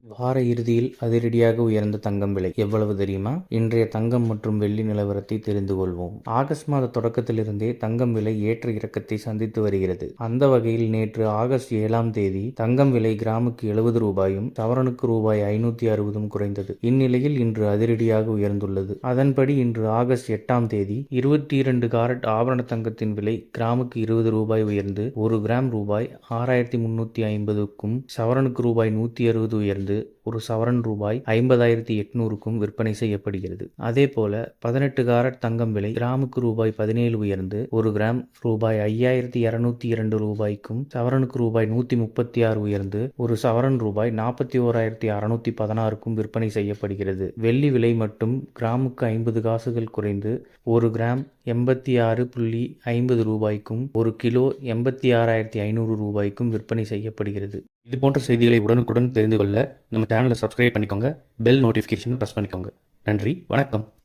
வார இறுதியில் அதிரடியாக உயர்ந்த தங்கம் விலை எவ்வளவு தெரியுமா? இன்றைய தங்கம் மற்றும் வெள்ளி நிலவரத்தை தெரிந்து கொள்வோம். ஆகஸ்ட் மாத தொடக்கத்திலிருந்தே தங்கம் விலை ஏற்ற இறக்கத்தை சந்தித்து வருகிறது. அந்த வகையில் நேற்று ஆகஸ்ட் 7ஆம் தேதி தங்கம் விலை கிராமுக்கு 70 ரூபாயும் சவரனுக்கு ரூபாய் 560 குறைந்தது. இந்நிலையில் இன்று அதிரடியாக உயர்ந்துள்ளது. அதன்படி இன்று ஆகஸ்ட் 8ஆம் தேதி 22 காரட் ஆபரண தங்கத்தின் விலை கிராமுக்கு 20 ரூபாய் உயர்ந்து 1 கிராம் ரூபாய் 6350க்கும் சவரனுக்கு ரூபாய் 160 உயர்ந்து ஒரு சவரன் ரூபாய் 50,800க்கும் விற்பனை செய்யப்படுகிறது. அதேபோல 18 காரட் தங்கம் விலை கிராமுக்கு ரூபாய் 17 உயர்ந்து 1 கிராம் ரூபாய் 5,202 ரூபாய்க்கும் சவரனுக்கு ரூபாய் 136 உயர்ந்து ஒரு சவரன் ரூபாய் 41,616க்கும் விற்பனை செய்யப்படுகிறது. வெள்ளி விலை மட்டும் கிராமுக்கு 50 காசுகள் குறைந்து 1 கிராம் 86.50 ரூபாய்க்கும் 1 கிலோ 86,500 ரூபாய்க்கும் விற்பனை செய்யப்படுகிறது. இது போன்ற செய்திகளை உடனுக்குடன் தெரிந்து கொள்ள நம்ம சேனலை சப்ஸ்கிரைப் பண்ணிக்கோங்க. பெல் நோட்டிஃபிகேஷன் ப்ரெஸ் பண்ணிக்கோங்க. நன்றி, வணக்கம்.